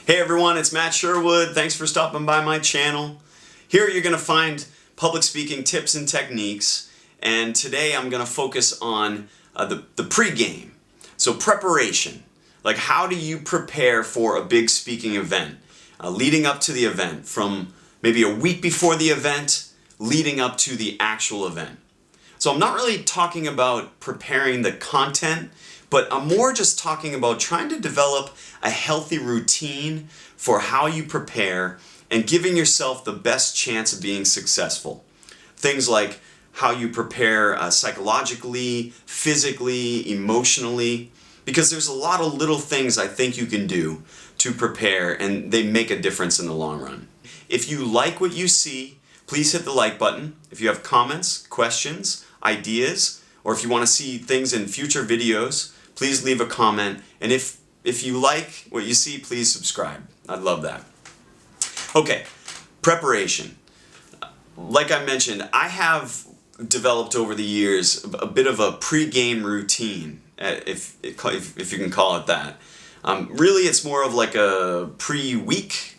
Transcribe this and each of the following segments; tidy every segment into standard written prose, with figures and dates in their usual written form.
Hey everyone, it's Matt Sherwood. Thanks for stopping by my channel. Here you're going to find public speaking tips and techniques, and today I'm going to focus on the pre-game. So preparation, like how do you prepare for a big speaking event, leading up to the event, from maybe a week before the event, leading up to the actual event. So I'm not really talking about preparing the content, but I'm more just talking about trying to develop a healthy routine for how you prepare and giving yourself the best chance of being successful. Things like how you prepare psychologically, physically, emotionally, because there's a lot of little things I think you can do to prepare, and they make a difference in the long run. If you like what you see, please hit the like button. If you have comments, questions, ideas, or if you want to see things in future videos, please leave a comment. And if you like what you see, please subscribe. I'd love that. Okay, preparation. Like I mentioned, I have developed over the years a bit of a pre-game routine, if you can call it that. Really, it's more of like a pre-week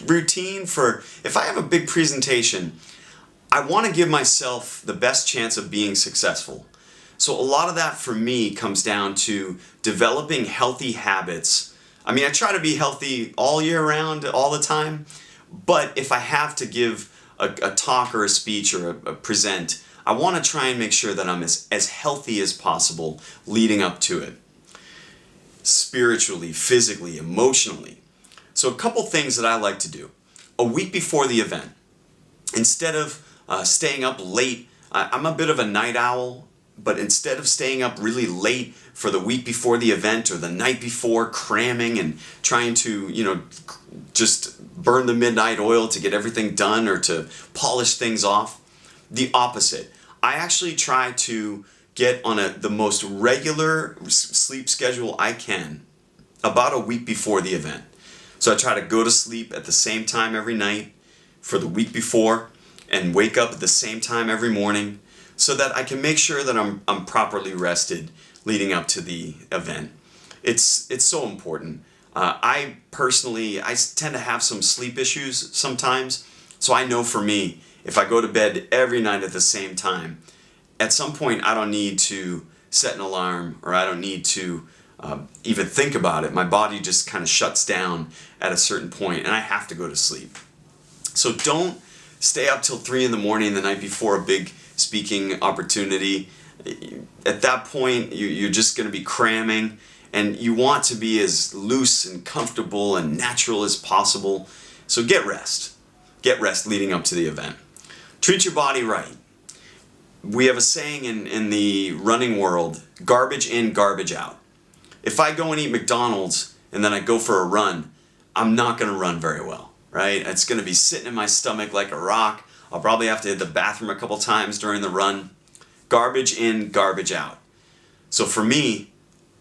routine for if I have a big presentation, I want to give myself the best chance of being successful. So a lot of that for me comes down to developing healthy habits. I mean, I try to be healthy all year round, all the time, but if I have to give a talk or a speech or a present, I want to try and make sure that I'm as healthy as possible leading up to it. Spiritually, physically, emotionally. So a couple things that I like to do. A week before the event, instead of staying up late, I'm a bit of a night owl, but instead of staying up really late for the week before the event or the night before, cramming and trying to, just burn the midnight oil to get everything done or to polish things off, the opposite. I actually try to get on the most regular sleep schedule I can about a week before the event. So I try to go to sleep at the same time every night for the week before and wake up at the same time every morning, so that I can make sure that I'm properly rested leading up to the event. It's so important. I tend to have some sleep issues sometimes, so I know for me, if I go to bed every night at the same time, at some point I don't need to set an alarm, or I don't need to even think about it. My body just kind of shuts down at a certain point and I have to go to sleep. So don't stay up till 3 in the morning the night before a big speaking opportunity. At that point, you're just going to be cramming, and you want to be as loose and comfortable and natural as possible. So get rest. Get rest leading up to the event. Treat your body right. We have a saying in the running world, garbage in, garbage out. If I go and eat McDonald's and then I go for a run, I'm not going to run very well, right? It's going to be sitting in my stomach like a rock. I'll probably have to hit the bathroom a couple times during the run. Garbage in, garbage out. So for me,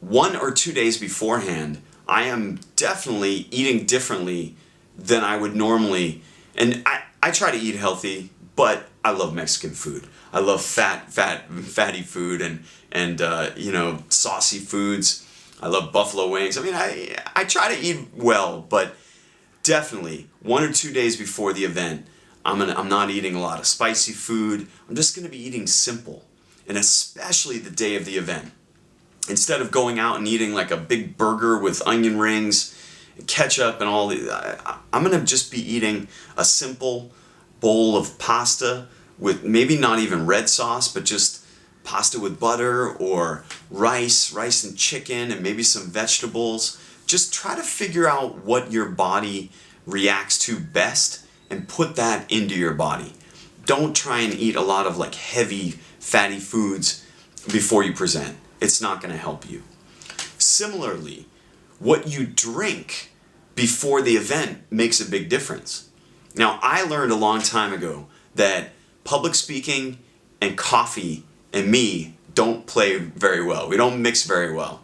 1 or 2 days beforehand, I am definitely eating differently than I would normally. And I try to eat healthy, but I love Mexican food. I love fatty food and saucy foods. I love buffalo wings. I mean, I try to eat well, but definitely 1 or 2 days before the event, I'm not eating a lot of spicy food. I'm just going to be eating simple, and especially the day of the event. Instead of going out and eating like a big burger with onion rings, and ketchup and all I'm going to just be eating a simple bowl of pasta with maybe not even red sauce, but just pasta with butter or rice and chicken and maybe some vegetables. Just try to figure out what your body reacts to best and put that into your body. Don't try and eat a lot of like heavy, fatty foods before you present. It's not going to help you. Similarly, what you drink before the event makes a big difference. Now, I learned a long time ago that public speaking and coffee and me don't play very well. We don't mix very well.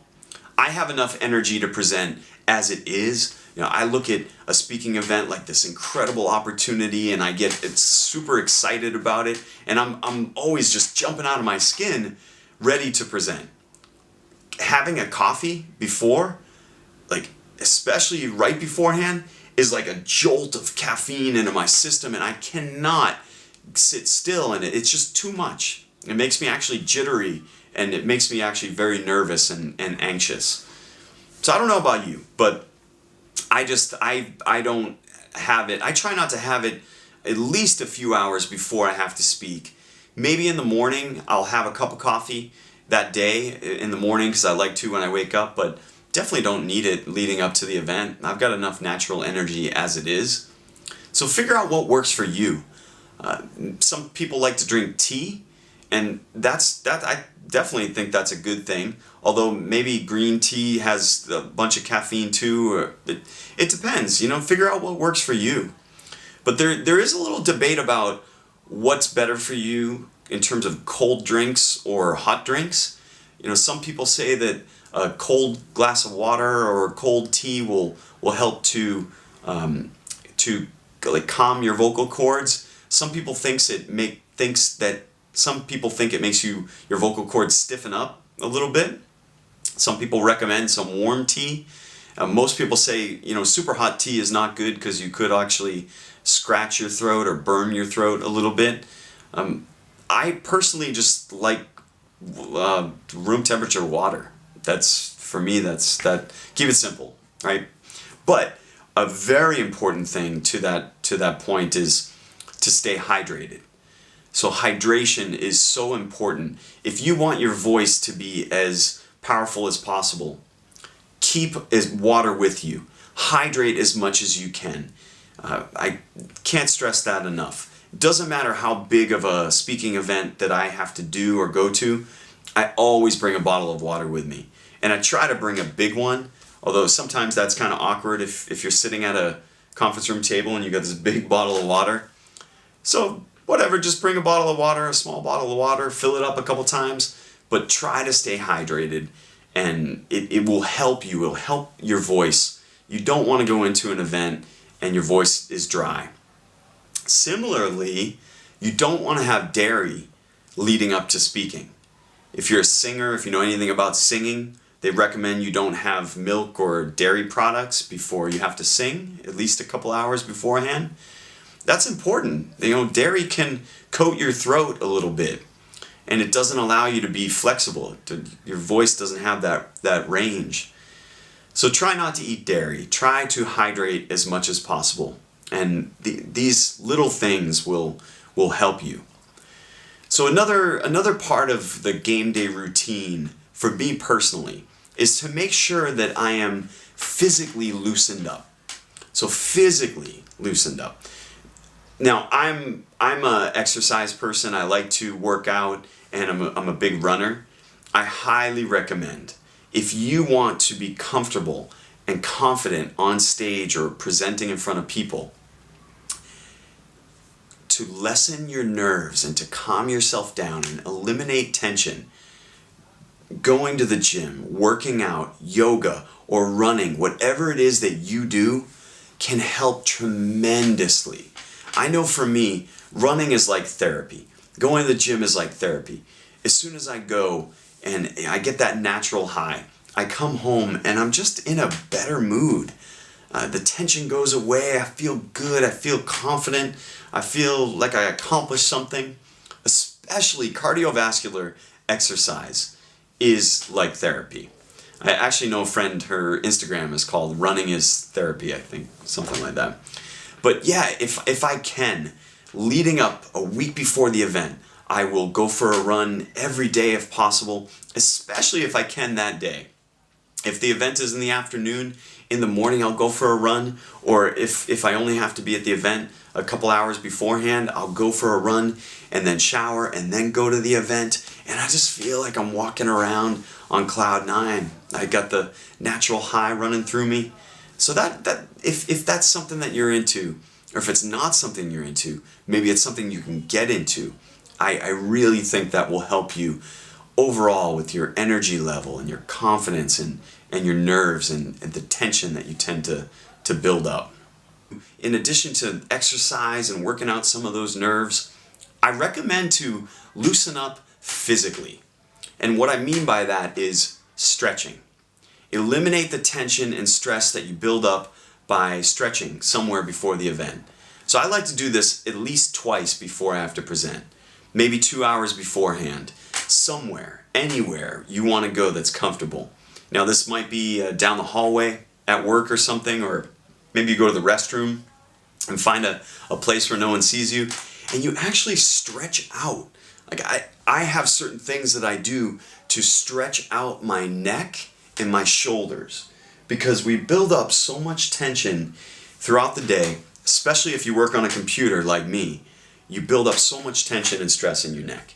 I have enough energy to present as it is. I look at a speaking event like this incredible opportunity, and I get super excited about it, and I'm always just jumping out of my skin, ready to present. Having a coffee before, like, especially right beforehand, is like a jolt of caffeine into my system, and I cannot sit still, and it's just too much. It makes me actually jittery, and it makes me actually very nervous and anxious. So I don't know about you, but I don't have it. I try not to have it at least a few hours before I have to speak. Maybe in the morning I'll have a cup of coffee that day in the morning because I like to when I wake up, but definitely don't need it leading up to the event. I've got enough natural energy as it is. So figure out what works for you. Some people like to drink tea, and I definitely think that's a good thing. Although maybe green tea has a bunch of caffeine too. Or it depends. Figure out what works for you. But there is a little debate about what's better for you in terms of cold drinks or hot drinks. Some people say that a cold glass of water or cold tea will help to like calm your vocal cords. Some people think it makes your vocal cords stiffen up a little bit. Some people recommend some warm tea. Most people say super hot tea is not good because you could actually scratch your throat or burn your throat a little bit. I personally just like room temperature water. For me, keep it simple, right? But a very important thing to that point is to stay hydrated. So hydration is so important. If you want your voice to be as powerful as possible, keep water with you. Hydrate as much as you can. I can't stress that enough. It doesn't matter how big of a speaking event that I have to do or go to, I always bring a bottle of water with me. And I try to bring a big one, although sometimes that's kind of awkward if you're sitting at a conference room table and you got this big bottle of water. So whatever, just bring a bottle of water, a small bottle of water, fill it up a couple times, but try to stay hydrated, and it will help you. It will help your voice. You don't want to go into an event and your voice is dry. Similarly, you don't want to have dairy leading up to speaking. If you're a singer, if you know anything about singing, they recommend you don't have milk or dairy products before you have to sing, at least a couple hours beforehand. That's important. Dairy can coat your throat a little bit, and it doesn't allow you to be flexible. Your voice doesn't have that range. So try not to eat dairy. Try to hydrate as much as possible. And these little things will help you. So another part of the game day routine for me personally is to make sure that I am physically loosened up. So physically loosened up. Now I'm a exercise person. I like to work out, and I'm a big runner. I highly recommend, if you want to be comfortable and confident on stage or presenting in front of people, to lessen your nerves and to calm yourself down and eliminate tension, going to the gym, working out, yoga, or running, whatever it is that you do, can help tremendously. I know for me, running is like therapy. Going to the gym is like therapy. As soon as I go and I get that natural high, I come home and I'm just in a better mood. The tension goes away. I feel good. I feel confident. I feel like I accomplished something. Especially cardiovascular exercise is like therapy. I actually know a friend, her Instagram is called Running is Therapy, I think, something like that. But yeah, if I can, leading up a week before the event, I will go for a run every day if possible, especially if I can that day. If the event is in the afternoon, in the morning I'll go for a run, or if I only have to be at the event a couple hours beforehand, I'll go for a run and then shower and then go to the event, and I just feel like I'm walking around on cloud nine. I got the natural high running through me. So that if that's something that you're into, or if it's not something you're into, maybe it's something you can get into, I really think that will help you overall with your energy level and your confidence and your nerves and the tension that you tend to build up. In addition to exercise and working out some of those nerves, I recommend to loosen up physically. And what I mean by that is stretching. Eliminate the tension and stress that you build up by stretching somewhere before the event. So I like to do this at least twice before I have to present. Maybe 2 hours beforehand. Somewhere, anywhere you want to go that's comfortable. Now this might be down the hallway at work or something, or maybe you go to the restroom and find a place where no one sees you, and you actually stretch out. Like I have certain things that I do to stretch out my neck and my shoulders, because we build up so much tension throughout the day, especially if you work on a computer like me. You build up so much tension and stress in your neck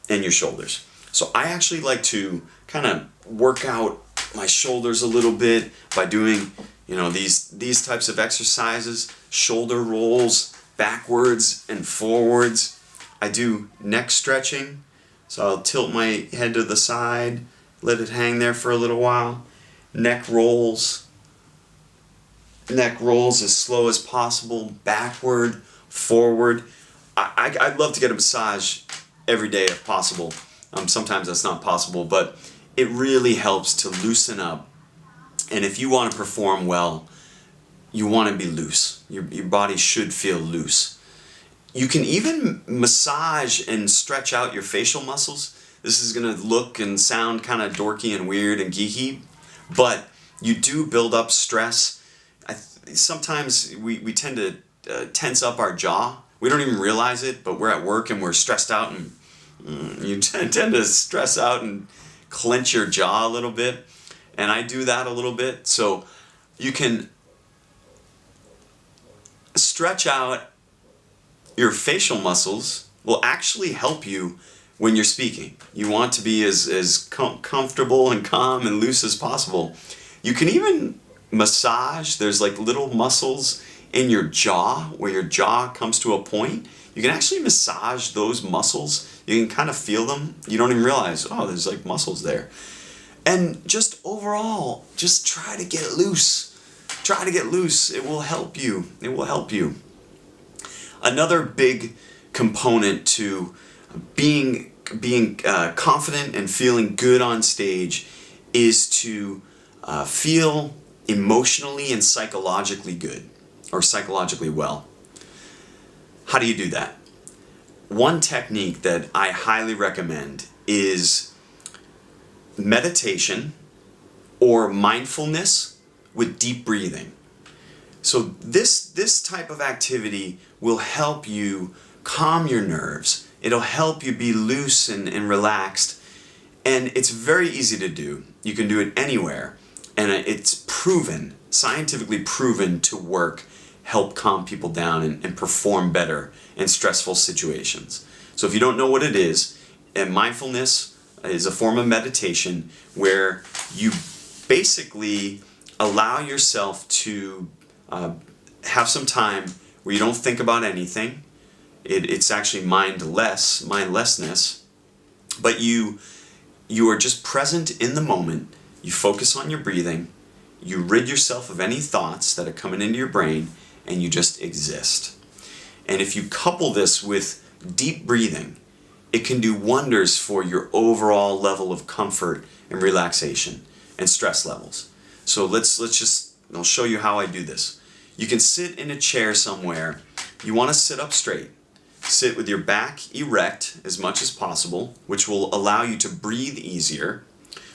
and your shoulders. So I actually like to kind of work out my shoulders a little bit by doing, these types of exercises, shoulder rolls, backwards and forwards. I do neck stretching, so I'll tilt my head to the side, let it hang there for a little while. Neck rolls as slow as possible, backward, forward. I'd love to get a massage every day if possible. Sometimes that's not possible, but it really helps to loosen up. And if you want to perform well, you want to be loose. Your body should feel loose. You can even massage and stretch out your facial muscles. This is going to look and sound kind of dorky and weird and geeky, but you do build up stress. Sometimes we tend to tense up our jaw. We don't even realize it, but we're at work and we're stressed out, and you tend to stress out and clench your jaw a little bit. And I do that a little bit. So you can stretch out your facial muscles. Will actually help you when you're speaking. You want to be as comfortable and calm and loose as possible. You can even massage. There's like little muscles in your jaw where your jaw comes to a point. You can actually massage those muscles. You can kind of feel them. You don't even realize, oh, there's like muscles there. And just overall, just try to get loose. Try to get loose. It will help you. It will help you. Another big component to being confident and feeling good on stage is to feel emotionally and psychologically good, or psychologically well. How do you do that? One technique that I highly recommend is meditation or mindfulness with deep breathing. So this type of activity will help you calm your nerves. It'll help you be loose and relaxed. And it's very easy to do. You can do it anywhere. And it's proven, scientifically proven to work, help calm people down and perform better in stressful situations. So if you don't know what it is, mindfulness is a form of meditation where you basically allow yourself to have some time where you don't think about anything. It's actually mindlessness, but you are just present in the moment. You focus on your breathing, you rid yourself of any thoughts that are coming into your brain, and you just exist. And if you couple this with deep breathing, it can do wonders for your overall level of comfort and relaxation and stress levels. So I'll show you how I do this. You can sit in a chair somewhere. You want to sit up straight. Sit with your back erect as much as possible, which will allow you to breathe easier.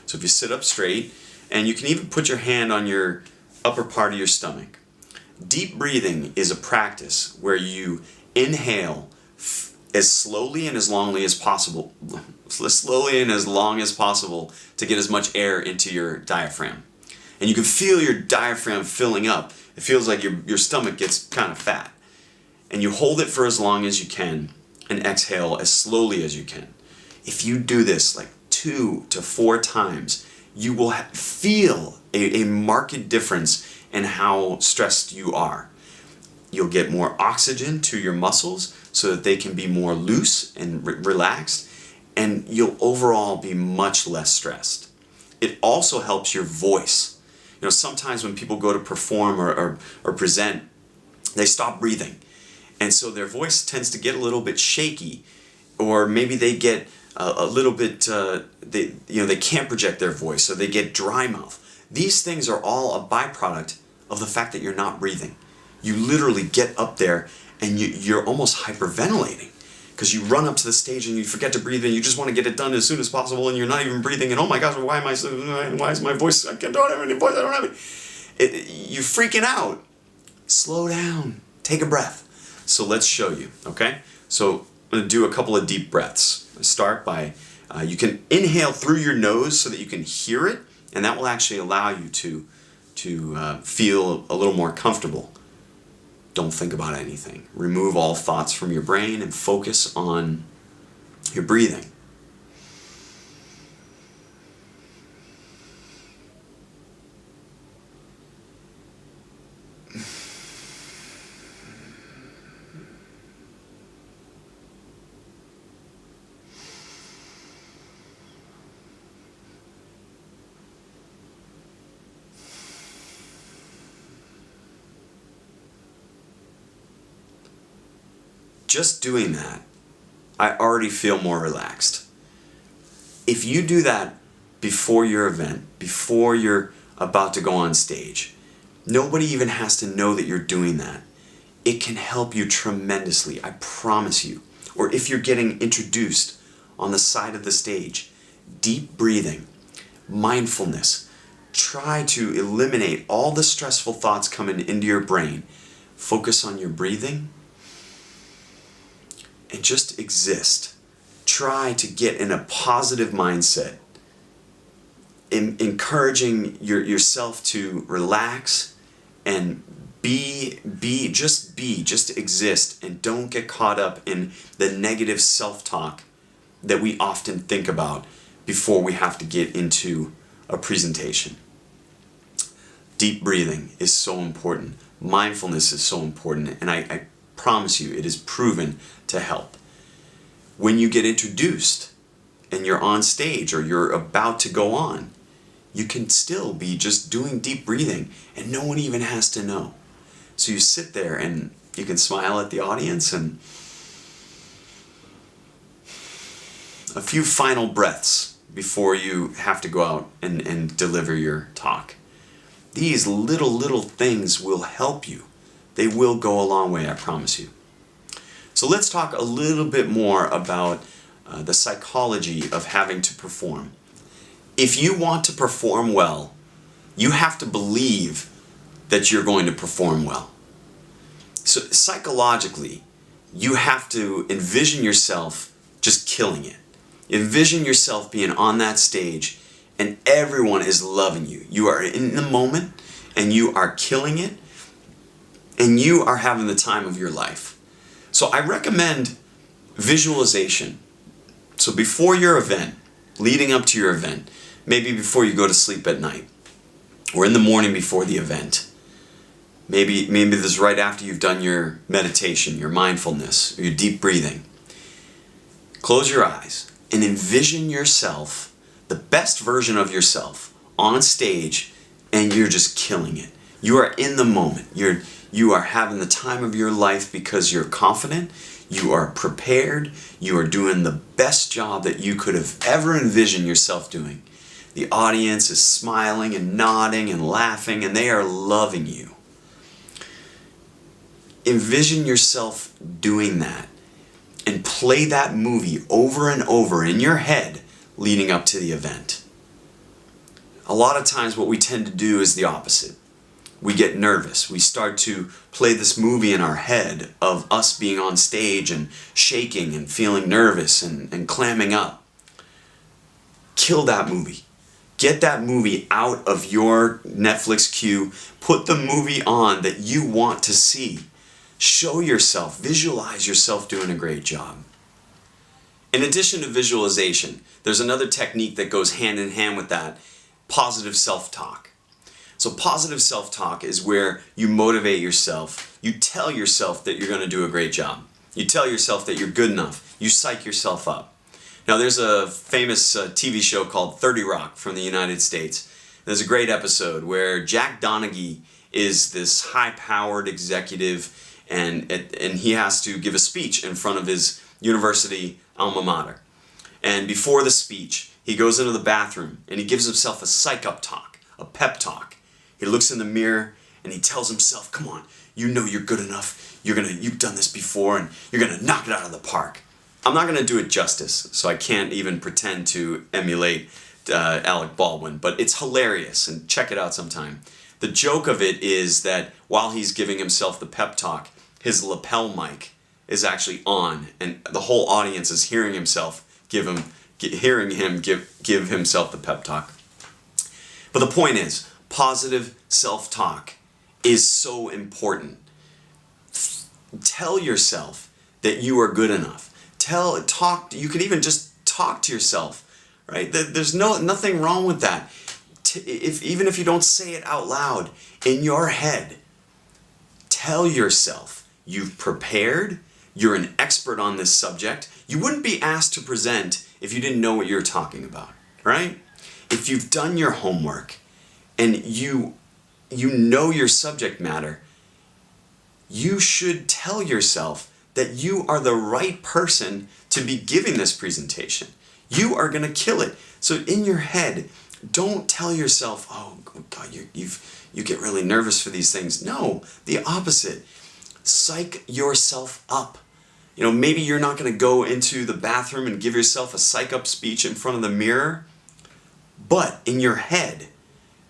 So if you sit up straight, and you can even put your hand on your upper part of your stomach. Deep breathing is a practice where you inhale as slowly and as long as possible to get as much air into your diaphragm. And you can feel your diaphragm filling up. It feels like your stomach gets kind of fat. And you hold it for as long as you can and exhale as slowly as you can. If you do this like 2 to 4 times, you will feel a marked difference in how stressed you are. You'll get more oxygen to your muscles so that they can be more loose and relaxed, and you'll overall be much less stressed. It also helps your voice. Sometimes when people go to perform or present, they stop breathing. And so their voice tends to get a little bit shaky, or maybe they get a little bit, they can't project their voice, so they get dry mouth. These things are all a byproduct of the fact that you're not breathing. You literally get up there and you're almost hyperventilating because you run up to the stage and you forget to breathe and you just want to get it done as soon as possible and you're not even breathing and oh my gosh, why is my voice, I don't have any voice, I don't have any. You're freaking out. Slow down. Take a breath. So let's show you, okay? So I'm going to do a couple of deep breaths. Start by, you can inhale through your nose so that you can hear it, and that will actually allow you to feel a little more comfortable. Don't think about anything. Remove all thoughts from your brain and focus on your breathing. Just doing that, I already feel more relaxed. If you do that before your event, before you're about to go on stage, nobody even has to know that you're doing that. It can help you tremendously, I promise you. Or if you're getting introduced on the side of the stage, deep breathing, mindfulness, try to eliminate all the stressful thoughts coming into your brain. Focus on your breathing and just exist. Try to get in a positive mindset, encouraging yourself to relax and just exist, and don't get caught up in the negative self-talk that we often think about before we have to get into a presentation. Deep breathing is so important. Mindfulness is so important, and I promise you it is proven to help. When you get introduced and you're on stage or you're about to go on, you can still be just doing deep breathing and no one even has to know. So you sit there and you can smile at the audience and a few final breaths before you have to go out and deliver your talk. These little things will help you. They will go a long way, I promise you. So let's talk a little bit more about the psychology of having to perform. If you want to perform well, you have to believe that you're going to perform well. So psychologically, you have to envision yourself just killing it. Envision yourself being on that stage and everyone is loving you. You are in the moment and you are killing it and you are having the time of your life. So I recommend visualization. So before your event, leading up to your event, maybe before you go to sleep at night, or in the morning before the event, maybe this is right after you've done your meditation, your mindfulness, or your deep breathing. Close your eyes and envision yourself, the best version of yourself, on stage, and you're just killing it. You are in the moment. You are having the time of your life because you're confident, you are prepared, you are doing the best job that you could have ever envisioned yourself doing. The audience is smiling and nodding and laughing and they are loving you. Envision yourself doing that and play that movie over and over in your head leading up to the event. A lot of times what we tend to do is the opposite. We get nervous. We start to play this movie in our head of us being on stage and shaking and feeling nervous and clamming up. Kill that movie. Get that movie out of your Netflix queue. Put the movie on that you want to see. Show yourself, visualize yourself doing a great job. In addition to visualization, there's another technique that goes hand in hand with that, positive self-talk. So positive self-talk is where you motivate yourself. You tell yourself that you're going to do a great job. You tell yourself that you're good enough. You psych yourself up. Now there's a famous TV show called 30 Rock from the United States. There's a great episode where Jack Donaghy is this high-powered executive and he has to give a speech in front of his university alma mater. And before the speech, he goes into the bathroom and he gives himself a psych up talk. a pep talk. He looks in the mirror and he tells himself, come on, you know you're good enough. You've done this before and you're gonna knock it out of the park. I'm not gonna do it justice, so I can't even pretend to emulate Alec Baldwin, but it's hilarious, and check it out sometime. The joke of it is that while he's giving himself the pep talk, his lapel mic is actually on, and the whole audience is hearing him give himself the pep talk. But the point is, positive self-talk is so important. Tell yourself that you are good enough. You can even just talk to yourself, right? There's nothing wrong with that. Even if you don't say it out loud, in your head, tell yourself you've prepared, you're an expert on this subject. You wouldn't be asked to present if you didn't know what you're talking about, right? If you've done your homework and you know your subject matter, you should tell yourself that you are the right person to be giving this presentation. You are going to kill it. So in your head, don't tell yourself, oh God, you get really nervous for these things. No, the opposite. Psych yourself up. Maybe you're not going to go into the bathroom and give yourself a psych up speech in front of the mirror, but in your head,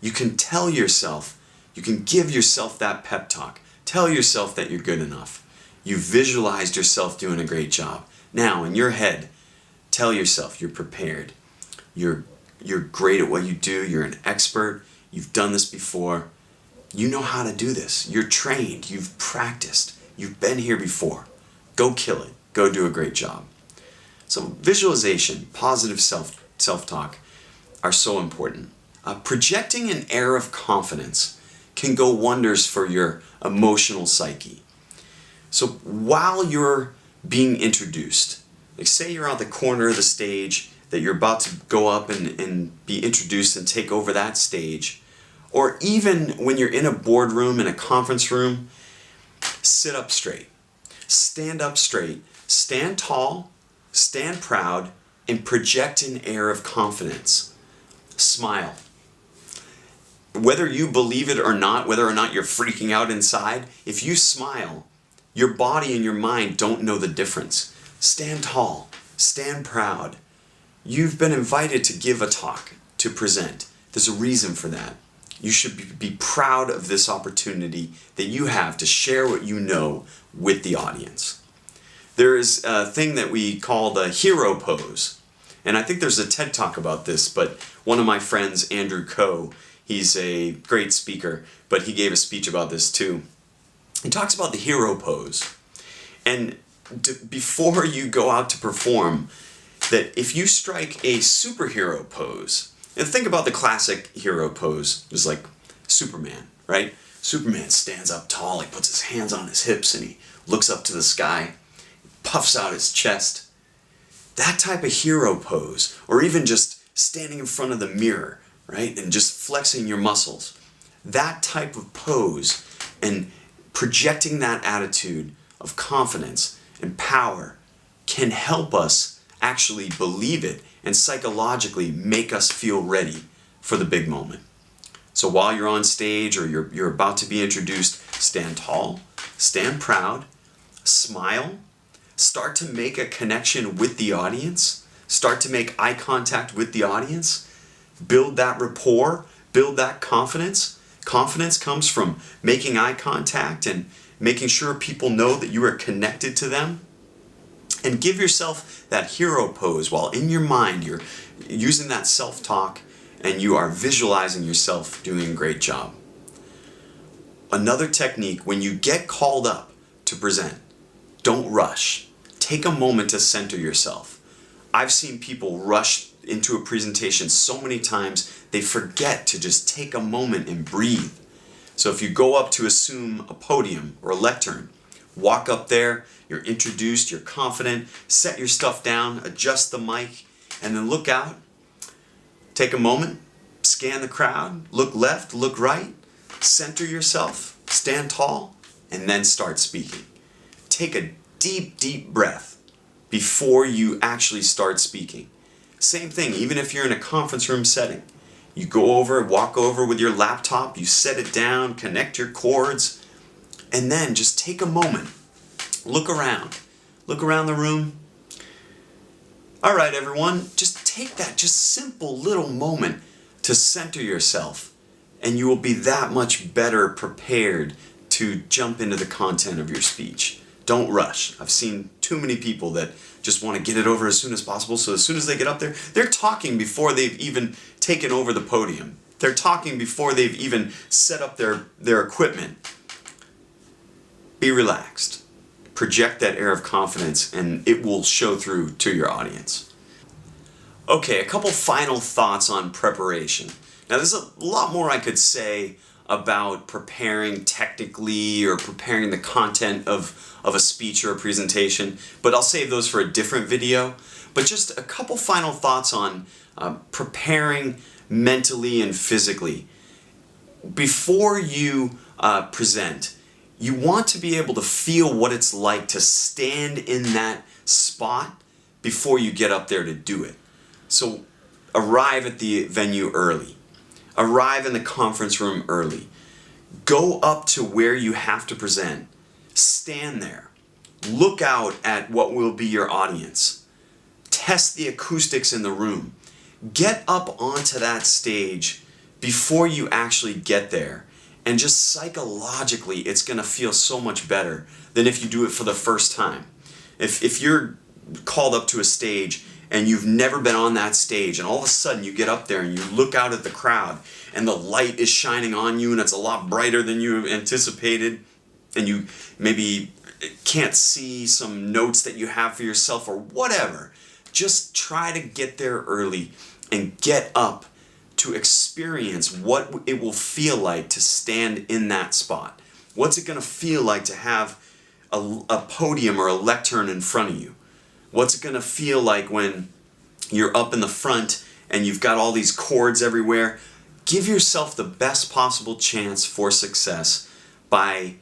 you can tell yourself, you can give yourself that pep talk. Tell yourself that you're good enough. You visualized yourself doing a great job. Now, in your head, tell yourself you're prepared. You're great at what you do. You're an expert. You've done this before. You know how to do this. You're trained. You've practiced. You've been here before. Go kill it. Go do a great job. So visualization, positive self-talk are so important. Projecting an air of confidence can go wonders for your emotional psyche. So while you're being introduced, like say you're at the corner of the stage, that you're about to go up and be introduced and take over that stage, or even when you're in a boardroom, in a conference room, sit up straight. Stand up straight. Stand tall, stand proud, and project an air of confidence. Smile. Whether you believe it or not, whether or not you're freaking out inside, if you smile, your body and your mind don't know the difference. Stand tall. Stand proud. You've been invited to give a talk, to present. There's a reason for that. You should be proud of this opportunity that you have to share what you know with the audience. There is a thing that we call the hero pose. And I think there's a TED Talk about this, but one of my friends, Andrew Coe, he's a great speaker, but he gave a speech about this too. He talks about the hero pose. And before you go out to perform, that if you strike a superhero pose, and think about the classic hero pose, it's like Superman, right? Superman stands up tall, he puts his hands on his hips and he looks up to the sky, puffs out his chest. That type of hero pose, or even just standing in front of the mirror, right? And just flexing your muscles. That type of pose and projecting that attitude of confidence and power can help us actually believe it and psychologically make us feel ready for the big moment. So while you're on stage or you're about to be introduced, stand tall, stand proud, smile, start to make a connection with the audience, start to make eye contact with the audience, build that rapport, build that confidence. Confidence comes from making eye contact and making sure people know that you are connected to them. And give yourself that hero pose while in your mind you're using that self-talk and you are visualizing yourself doing a great job. Another technique, when you get called up to present, don't rush. Take a moment to center yourself. I've seen people rush into a presentation so many times they forget to just take a moment and breathe. So if you go up to assume a podium or a lectern, walk up there, you're introduced, you're confident, set your stuff down, adjust the mic, and then look out. Take a moment, scan the crowd, look left, look right, center yourself, stand tall, and then start speaking. Take a deep, deep breath before you actually start speaking. Same thing, even if you're in a conference room setting. You walk over with your laptop, you set it down, connect your cords, and then just take a moment. Look around the room. All right, everyone, just take that just simple little moment to center yourself, and you will be that much better prepared to jump into the content of your speech. Don't rush. I've seen too many people that just want to get it over as soon as possible, so as soon as they get up there, they're talking before they've even taken over the podium. They're talking before they've even set up their equipment. Be relaxed. Project that air of confidence, and it will show through to your audience. Okay, a couple final thoughts on preparation. Now, there's a lot more I could say about preparing technically or preparing the content of a speech or a presentation, but I'll save those for a different video. But just a couple final thoughts on preparing mentally and physically. Before you present, you want to be able to feel what it's like to stand in that spot before you get up there to do it. So arrive at the venue early. Arrive in the conference room early. Go up to where you have to present. Stand there. Look out at what will be your audience. Test the acoustics in the room. Get up onto that stage before you actually get there. And just psychologically, it's going to feel so much better than if you do it for the first time. If you're called up to a stage and you've never been on that stage, and all of a sudden you get up there and you look out at the crowd and the light is shining on you and it's a lot brighter than you anticipated, and you maybe can't see some notes that you have for yourself or whatever, just try to get there early and get up to experience what it will feel like to stand in that spot. What's it going to feel like to have a podium or a lectern in front of you? What's it going to feel like when you're up in the front and you've got all these cords everywhere? Give yourself the best possible chance for success by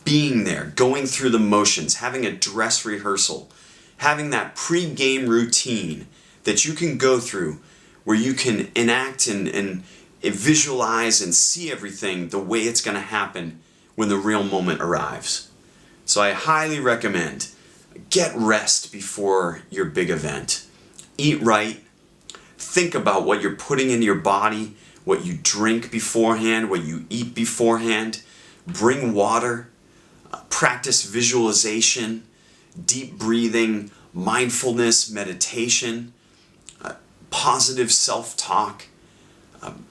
being there, going through the motions, having a dress rehearsal, having that pre-game routine that you can go through where you can enact and visualize and see everything the way it's going to happen when the real moment arrives. So I highly recommend get rest before your big event. Eat right. Think about what you're putting into your body, what you drink beforehand, what you eat beforehand. Bring water. Practice visualization, deep breathing, mindfulness, meditation, positive self-talk,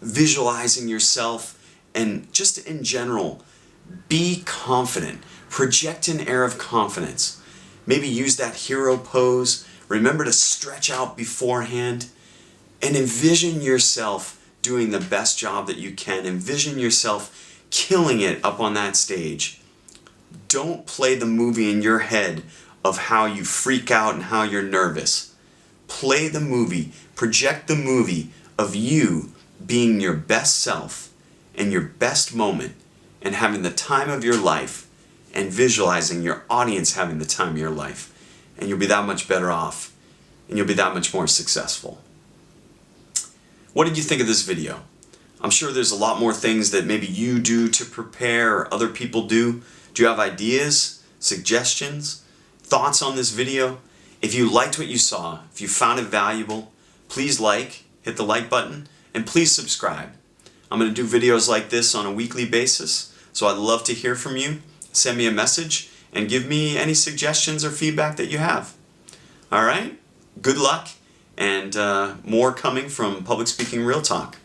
visualizing yourself, and just in general, be confident. Project an air of confidence. Maybe use that hero pose. Remember to stretch out beforehand and envision yourself doing the best job that you can. Envision yourself killing it up on that stage. Don't play the movie in your head of how you freak out and how you're nervous. Play the movie, project the movie of you being your best self and your best moment and having the time of your life and visualizing your audience having the time of your life. And you'll be that much better off and you'll be that much more successful. What did you think of this video? I'm sure there's a lot more things that maybe you do to prepare or other people do. Do you have ideas, suggestions, thoughts on this video? If you liked what you saw, if you found it valuable, please hit the like button, and please subscribe. I'm going to do videos like this on a weekly basis, so I'd love to hear from you. Send me a message and give me any suggestions or feedback that you have. All right? Good luck, and more coming from Public Speaking Real Talk.